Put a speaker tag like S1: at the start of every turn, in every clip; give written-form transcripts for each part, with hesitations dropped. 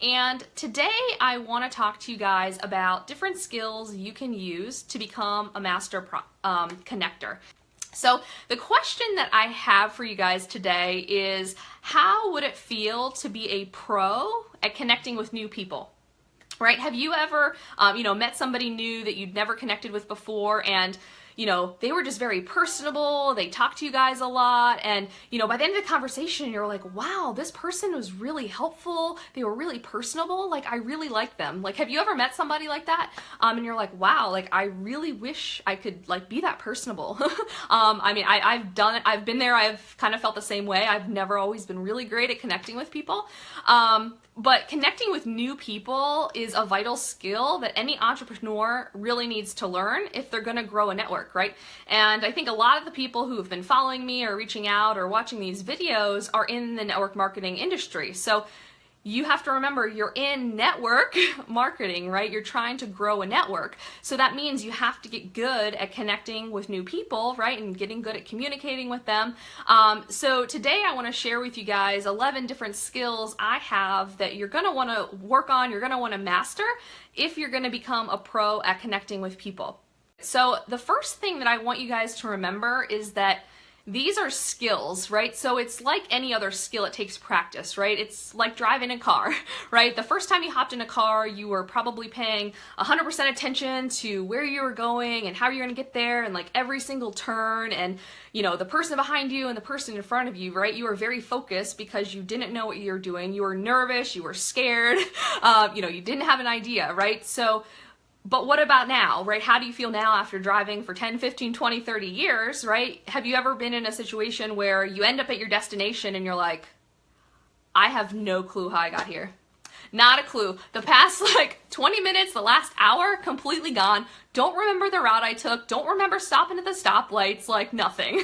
S1: And today I want to talk to you guys about different skills you can use to become a master connector. So the question that I have for you guys today is, how would it feel to be a pro at connecting with new people? Right? Have you ever, met somebody new that you'd never connected with before, and they were just very personable, they talked to you guys a lot, and by the end of the conversation you're like, wow, this person was really helpful, they were really personable, like I really like them. Like, have you ever met somebody like that? And you're like, wow, like I really wish I could like be that personable. I've done it, I've been there, I've kind of felt the same way. I've never always been really great at connecting with people. But connecting with new people is a vital skill that any entrepreneur really needs to learn if they're going to grow a network, right? And I think a lot of the people who have been following me or reaching out or watching these videos are in the network marketing industry. So you have to remember, you're in network marketing, right? You're trying to grow a network. So that means you have to get good at connecting with new people, right? And getting good at communicating with them. So today I want to share with you guys 11 different skills I have that you're going to want to work on, you're going to want to master if you're going to become a pro at connecting with people. So the first thing that I want you guys to remember is that these are skills, right? So it's like any other skill, it takes practice, right? It's like driving a car, right? The first time you hopped in a car, you were probably paying 100% attention to where you were going and how you're gonna get there, and like every single turn, and the person behind you and the person in front of you, right? You were very focused because you didn't know what you were doing. You were nervous, you were scared, you didn't have an idea, right? But what about now, right? How do you feel now after driving for 10, 15, 20, 30 years, right? Have you ever been in a situation where you end up at your destination and you're like, I have no clue how I got here? Not a clue. The past 20 minutes, the last hour, completely gone. Don't remember the route I took. Don't remember stopping at the stoplights, like nothing,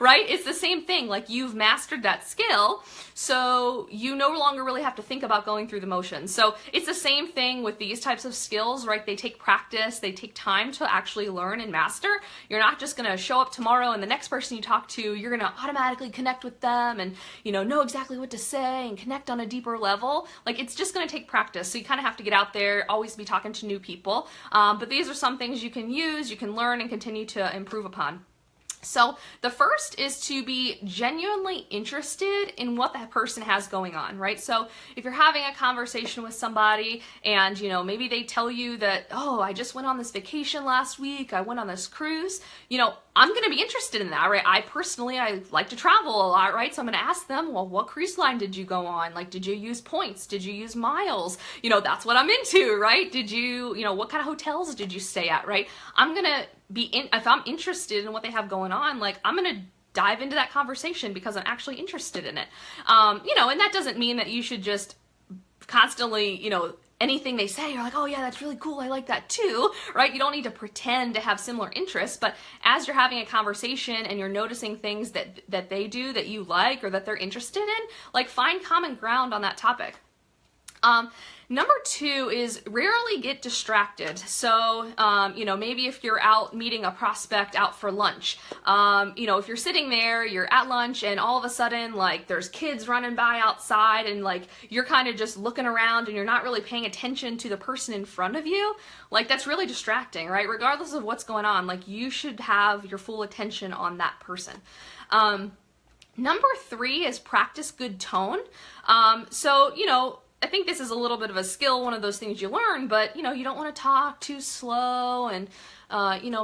S1: right? It's the same thing. Like, you've mastered that skill, so you no longer really have to think about going through the motions. So it's the same thing with these types of skills, right? They take practice, they take time to actually learn and master. You're not just gonna show up tomorrow and the next person you talk to, you're gonna automatically connect with them and, know exactly what to say and connect on a deeper level. Like, it's just gonna take practice. So you kind of have to get out there, always be talking to new people. But these are some things you can use, you can learn and continue to improve upon. So the first is to be genuinely interested in what that person has going on, right? So if you're having a conversation with somebody and, maybe they tell you that, oh, I just went on this vacation last week, I went on this cruise, I'm going to be interested in that, right? I like to travel a lot, right? So I'm going to ask them, well, what cruise line did you go on? Like, did you use points? Did you use miles? That's what I'm into, right? Did you, what kind of hotels did you stay at, right? I'm going to if I'm interested in what they have going on, like, I'm going to dive into that conversation because I'm actually interested in it. And that doesn't mean that you should just constantly, anything they say, you're like, oh yeah, that's really cool, I like that too, right? You don't need to pretend to have similar interests, but as you're having a conversation and you're noticing things that they do that you like or that they're interested in, like, find common ground on that topic. Number two is rarely get distracted. So, maybe if you're out meeting a prospect out for lunch, if you're sitting there, you're at lunch and all of a sudden, like, there's kids running by outside and like, you're kind of just looking around and you're not really paying attention to the person in front of you, like, that's really distracting, right? Regardless of what's going on, like, you should have your full attention on that person. Number three is practice good tone. I think this is a little bit of a skill, one of those things you learn, but you don't want to talk too slow and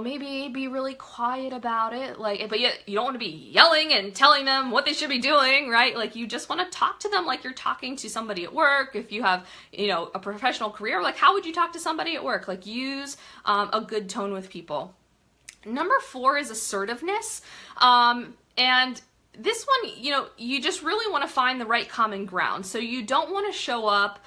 S1: maybe be really quiet about it, but yet you don't want to be yelling and telling them what they should be doing, right? Like, you just want to talk to them like you're talking to somebody at work. If you have, a professional career, like, how would you talk to somebody at work? Like, use a good tone with people. Number four is assertiveness. And this one, you just really want to find the right common ground. So you don't want to show up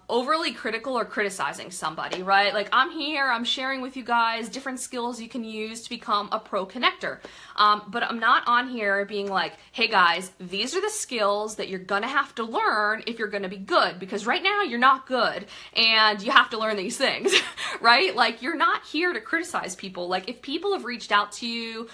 S1: overly critical or criticizing somebody, right? Like, I'm here, I'm sharing with you guys different skills you can use to become a pro connector. But I'm not on here being like, hey guys, these are the skills that you're gonna have to learn if you're gonna be good, because right now you're not good and you have to learn these things, right? Like, you're not here to criticize people. Like, if people have reached out to you,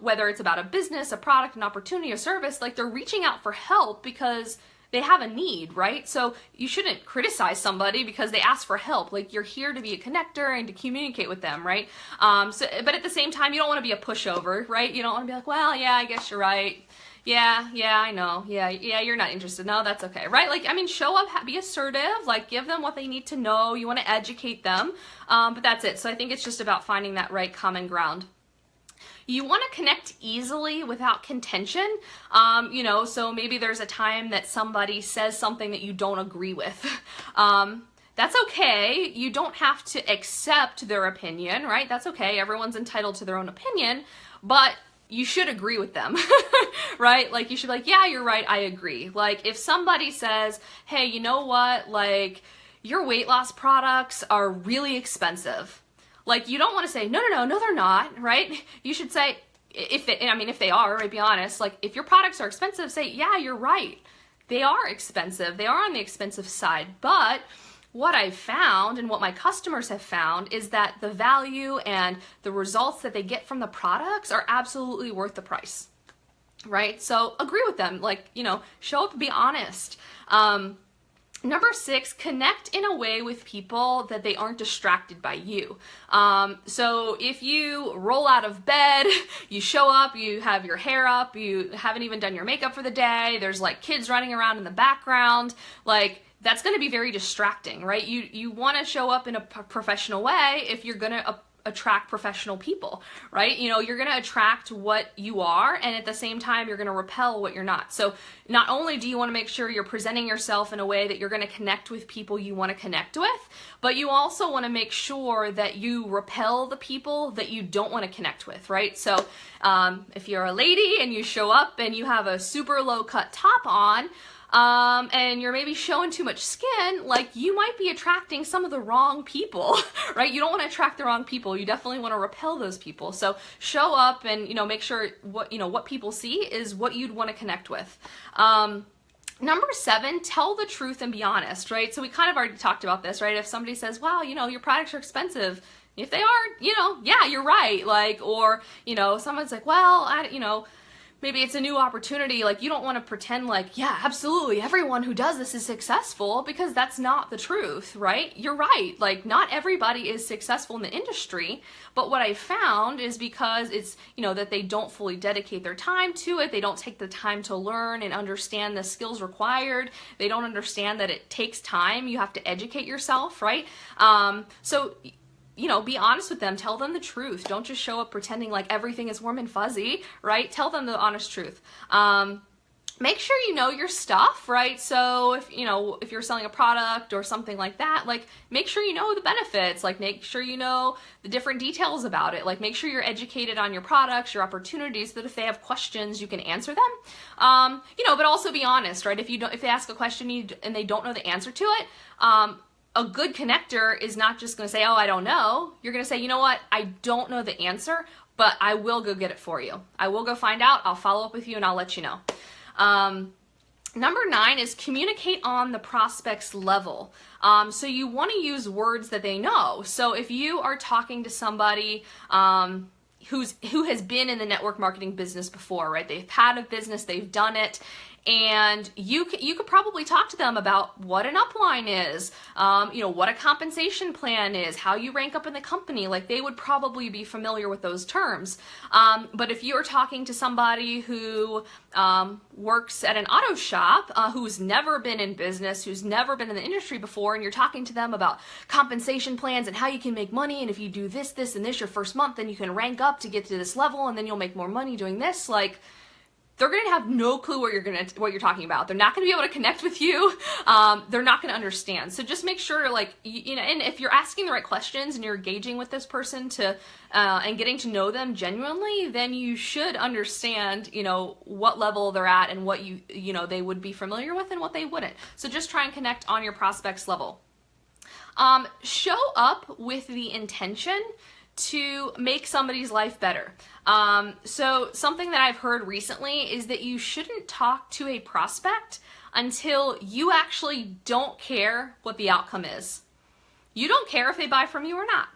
S1: whether it's about a business, a product, an opportunity, a service, like, they're reaching out for help because they have a need, right? So you shouldn't criticize somebody because they ask for help. Like, you're here to be a connector and to communicate with them, right? But at the same time, you don't want to be a pushover, right? You don't want to be like, well, yeah, I guess you're right. Yeah, I know. Yeah, you're not interested. No, that's okay, right? Like, I mean, show up, be assertive, like, give them what they need to know. You want to educate them, but that's it. So I think it's just about finding that right common ground. You want to connect easily without contention, so maybe there's a time that somebody says something that you don't agree with. That's okay. You don't have to accept their opinion, right? That's okay. Everyone's entitled to their own opinion, but you should agree with them, right? Like, you should be like, yeah, you're right, I agree. Like, if somebody says, hey, you know what, like, your weight loss products are really expensive. Like, you don't want to say, no, they're not, right? You should say, if they are, right, be honest, like, if your products are expensive, say, yeah, you're right. They are expensive. They are on the expensive side. But what I've found and what my customers have found is that the value and the results that they get from the products are absolutely worth the price, right? So agree with them, like, show up, be honest. Number 6, connect in a way with people that they aren't distracted by you. So if you roll out of bed, you show up, you have your hair up, you haven't even done your makeup for the day, there's like kids running around in the background, like, that's going to be very distracting, right? You want to show up in a professional way if you're going to attract professional people, right? You're going to attract what you are, and at the same time, you're going to repel what you're not. So not only do you want to make sure you're presenting yourself in a way that you're going to connect with people you want to connect with, but you also want to make sure that you repel the people that you don't want to connect with, right? So if you're a lady and you show up and you have a super low cut top on, and you're maybe showing too much skin, like, you might be attracting some of the wrong people, right? You don't want to attract the wrong people. You definitely want to repel those people. So show up and, make sure what people see is what you'd want to connect with. Number 7, tell the truth and be honest, right? So we kind of already talked about this, right? If somebody says, wow, your products are expensive, if they are, yeah, you're right. Like, or, someone's like, well, maybe it's a new opportunity, like, you don't want to pretend like, yeah, absolutely, everyone who does this is successful, because that's not the truth, right? You're right, like, not everybody is successful in the industry, but what I found is because it's, that they don't fully dedicate their time to it, they don't take the time to learn and understand the skills required, they don't understand that it takes time, you have to educate yourself, right? So be honest with them, tell them the truth. Don't just show up pretending like everything is warm and fuzzy, right? Tell them the honest truth. Make sure you know your stuff, right? So if you're selling a product or something like that, like, make sure you know the benefits, like, make sure you know the different details about it, like, make sure you're educated on your products, your opportunities, so that if they have questions, you can answer them. But also be honest, right? If they ask a question and they don't know the answer to it, a good connector is not just going to say, oh, I don't know. You're going to say, you know what, I don't know the answer, but I will go get it for you. I will go find out, I'll follow up with you, and I'll let you know. Number 9 is communicate on the prospect's level. So you want to use words that they know. So if you are talking to somebody who has been in the network marketing business before, right? They've had a business, they've done it, and you could probably talk to them about what an upline is, what a compensation plan is, how you rank up in the company. Like, they would probably be familiar with those terms. But if you're talking to somebody who works at an auto shop, who's never been in business, who's never been in the industry before, and you're talking to them about compensation plans and how you can make money, and if you do this, this, and this your first month, then you can rank up to get to this level, and then you'll make more money doing this, like, they're going to have no clue what you're talking about. They're not going to be able to connect with you. They're not going to understand. So just make sure, like, and if you're asking the right questions and you're engaging with this person and getting to know them genuinely, then you should understand, what level they're at and what they would be familiar with and what they wouldn't. So just try and connect on your prospect's level. Show up with the intention to make somebody's life better. So something that I've heard recently is that you shouldn't talk to a prospect until you actually don't care what the outcome is. You don't care if they buy from you or not.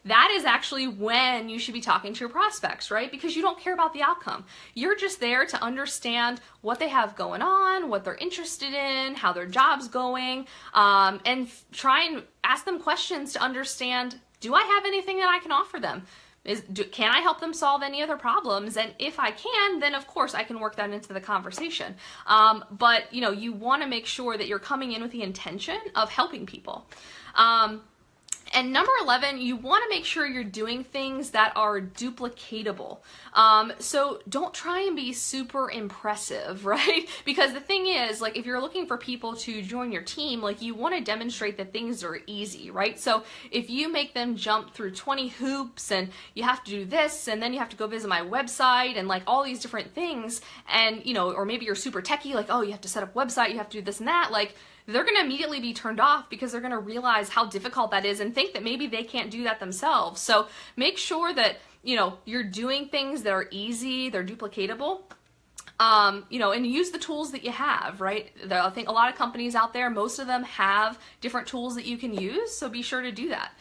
S1: that is actually when you should be talking to your prospects, right? Because you don't care about the outcome. You're just there to understand what they have going on, what they're interested in, how their job's going, and try and ask them questions to understand, do I have anything that I can offer them? Can I help them solve any other problems? And if I can, then of course I can work that into the conversation. But you want to make sure that you're coming in with the intention of helping people. And number 11, you want to make sure you're doing things that are duplicatable. So don't try and be super impressive, right? Because the thing is, like, if you're looking for people to join your team, like, you want to demonstrate that things are easy, right? So if you make them jump through 20 hoops and you have to do this and then you have to go visit my website and like all these different things, and or maybe you're super techie, like, oh, you have to set up a website, you have to do this and that, like, they're going to immediately be turned off because they're going to realize how difficult that is and think that maybe they can't do that themselves. So make sure that, you're doing things that are easy, they're duplicatable, and use the tools that you have, right? I think a lot of companies out there, most of them have different tools that you can use, so be sure to do that.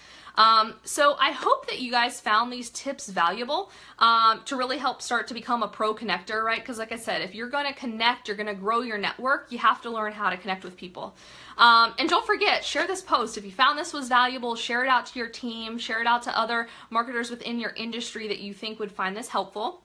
S1: So I hope that you guys found these tips valuable to really help start to become a pro connector, right? Because like I said, if you're going to connect, you're going to grow your network, you have to learn how to connect with people. And don't forget, share this post. If you found this was valuable, share it out to your team, share it out to other marketers within your industry that you think would find this helpful.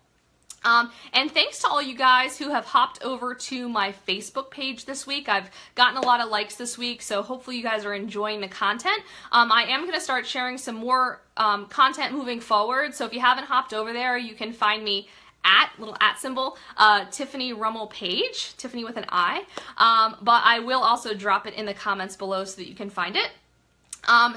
S1: And thanks to all you guys who have hopped over to my Facebook page this week. I've gotten a lot of likes this week, so hopefully you guys are enjoying the content. I am going to start sharing some more content moving forward, so if you haven't hopped over there, you can find me at, little at symbol, Tiffiny Rummel page, Tiffiny with an I, but I will also drop it in the comments below so that you can find it.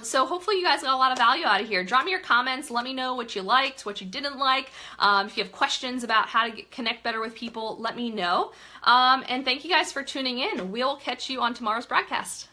S1: So hopefully you guys got a lot of value out of here. Drop me your comments. Let me know what you liked, what you didn't like. If you have questions about how to connect better with people, let me know. And thank you guys for tuning in. We'll catch you on tomorrow's broadcast.